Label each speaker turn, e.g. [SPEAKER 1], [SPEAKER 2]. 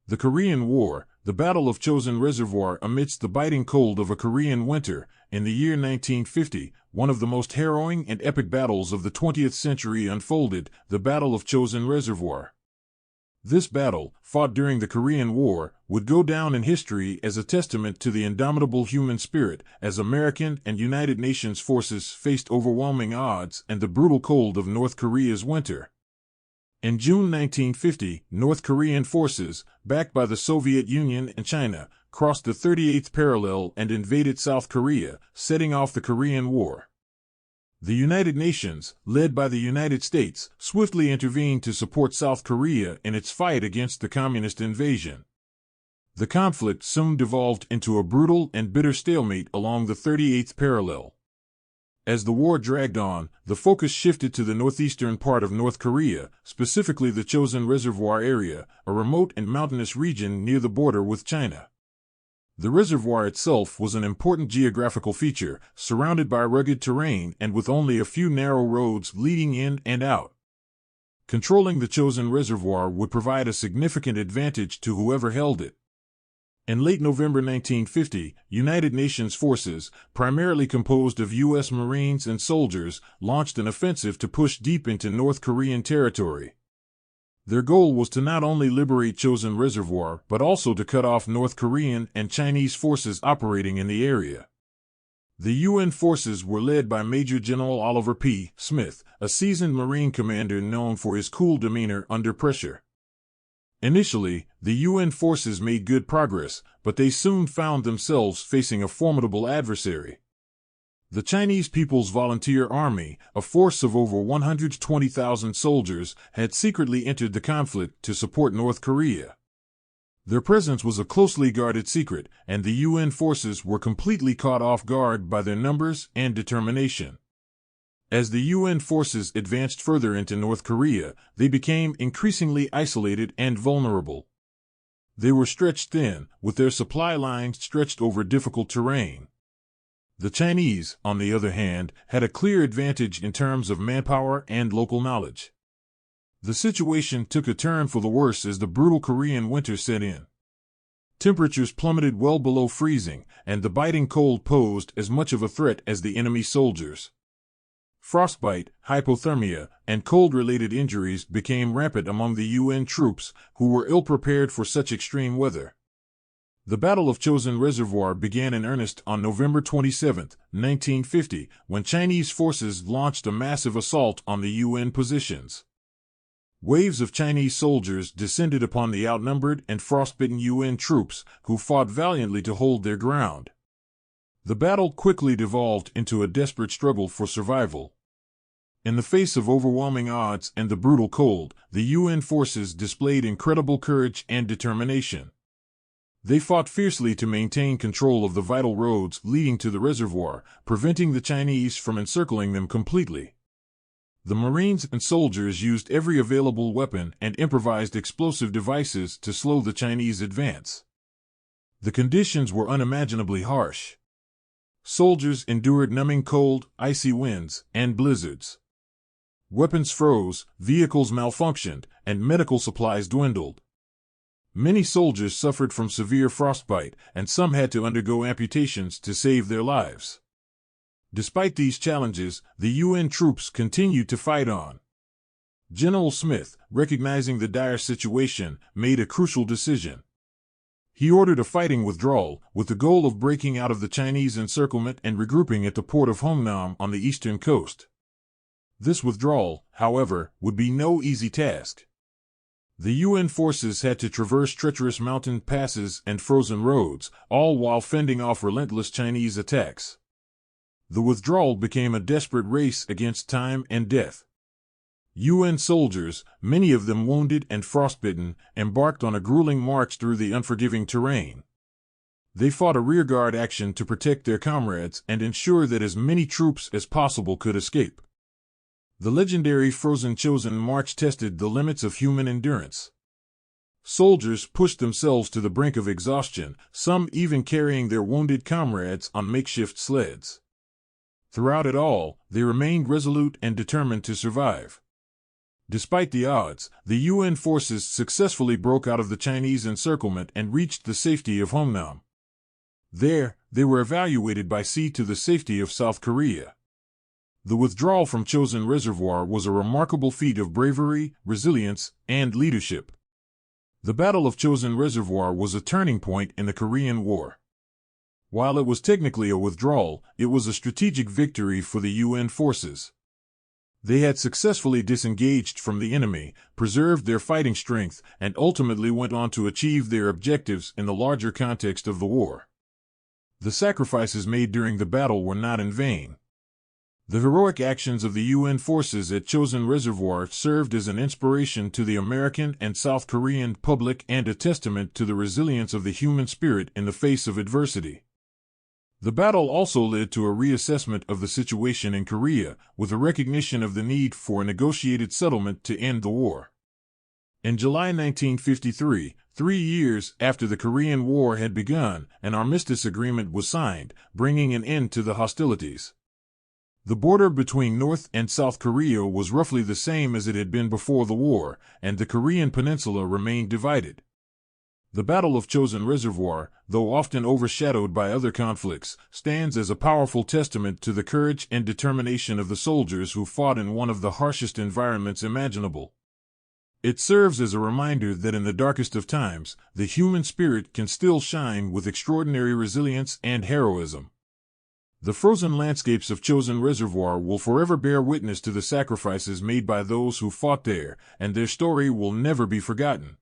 [SPEAKER 1] The Korean War, the Battle of Chosin Reservoir amidst the biting cold of a Korean winter, in the year 1950, one of the most harrowing and epic battles of the 20th century unfolded, the Battle of Chosin Reservoir. This battle, fought during the Korean War, would go down in history as a testament to the indomitable human spirit as American and United Nations forces faced overwhelming odds and the brutal cold of North Korea's winter. In June 1950, North Korean forces, backed by the Soviet Union and China, crossed the 38th parallel and invaded South Korea, setting off the Korean War. The United Nations, led by the United States, swiftly intervened to support South Korea in its fight against the communist invasion. The conflict soon devolved into a brutal and bitter stalemate along the 38th parallel. As the war dragged on, the focus shifted to the northeastern part of North Korea, specifically the Chosin Reservoir area, a remote and mountainous region near the border with China. The reservoir itself was an important geographical feature, surrounded by rugged terrain and with only a few narrow roads leading in and out. Controlling the Chosin Reservoir would provide a significant advantage to whoever held it. In late November 1950, United Nations forces, primarily composed of U.S. Marines and soldiers, launched an offensive to push deep into North Korean territory. Their goal was to not only liberate Chosin Reservoir but also to cut off North Korean and Chinese forces operating in the area. The UN forces were led by Major General Oliver P. Smith, a seasoned Marine commander known for his cool demeanor under pressure. Initially, the UN forces made good progress, but they soon found themselves facing a formidable adversary. The Chinese People's Volunteer Army, a force of over 120,000 soldiers, had secretly entered the conflict to support North Korea. Their presence was a closely guarded secret, and the UN forces were completely caught off guard by their numbers and determination. As the UN forces advanced further into North Korea, they became increasingly isolated and vulnerable. They were stretched thin, with their supply lines stretched over difficult terrain. The Chinese, on the other hand, had a clear advantage in terms of manpower and local knowledge. The situation took a turn for the worse as the brutal Korean winter set in. Temperatures plummeted well below freezing, and the biting cold posed as much of a threat as the enemy soldiers. Frostbite, hypothermia, and cold-related injuries became rampant among the UN troops, who were ill-prepared for such extreme weather. The Battle of Chosin Reservoir began in earnest on November 27, 1950, when Chinese forces launched a massive assault on the UN positions. Waves of Chinese soldiers descended upon the outnumbered and frostbitten UN troops, who fought valiantly to hold their ground. The battle quickly devolved into a desperate struggle for survival. In the face of overwhelming odds and the brutal cold, the UN forces displayed incredible courage and determination. They fought fiercely to maintain control of the vital roads leading to the reservoir, preventing the Chinese from encircling them completely. The Marines and soldiers used every available weapon and improvised explosive devices to slow the Chinese advance. The conditions were unimaginably harsh. Soldiers endured numbing cold, icy winds, and blizzards. Weapons froze, vehicles malfunctioned, and medical supplies dwindled. Many soldiers suffered from severe frostbite, and some had to undergo amputations to save their lives. Despite these challenges, the UN troops continued to fight on. General Smith, recognizing the dire situation, made a crucial decision. He ordered a fighting withdrawal, with the goal of breaking out of the Chinese encirclement and regrouping at the port of Hongnam on the eastern coast. This withdrawal, however, would be no easy task. The UN forces had to traverse treacherous mountain passes and frozen roads, all while fending off relentless Chinese attacks. The withdrawal became a desperate race against time and death. UN soldiers, many of them wounded and frostbitten, embarked on a grueling march through the unforgiving terrain. They fought a rearguard action to protect their comrades and ensure that as many troops as possible could escape. The legendary frozen Chosin March tested the limits of human endurance. Soldiers pushed themselves to the brink of exhaustion, some even carrying their wounded comrades on makeshift sleds. Throughout it all, they remained resolute and determined to survive. Despite the odds, the UN forces successfully broke out of the Chinese encirclement and reached the safety of Homnam. There, they were evacuated by sea to the safety of South Korea. The withdrawal from Chosin Reservoir was a remarkable feat of bravery, resilience, and leadership. The Battle of Chosin Reservoir was a turning point in the Korean War. While it was technically a withdrawal, it was a strategic victory for the UN forces. They had successfully disengaged from the enemy, preserved their fighting strength, and ultimately went on to achieve their objectives in the larger context of the war. The sacrifices made during the battle were not in vain. The heroic actions of the UN forces at Chosin Reservoir served as an inspiration to the American and South Korean public and a testament to the resilience of the human spirit in the face of adversity. The battle also led to a reassessment of the situation in Korea, with a recognition of the need for a negotiated settlement to end the war. In July 1953, 3 years after the Korean War had begun, an armistice agreement was signed, bringing an end to the hostilities. The border between North and South Korea was roughly the same as it had been before the war, and the Korean peninsula remained divided. The Battle of Chosin Reservoir, though often overshadowed by other conflicts, stands as a powerful testament to the courage and determination of the soldiers who fought in one of the harshest environments imaginable. It serves as a reminder that in the darkest of times, the human spirit can still shine with extraordinary resilience and heroism. The frozen landscapes of Chosin Reservoir will forever bear witness to the sacrifices made by those who fought there, and their story will never be forgotten.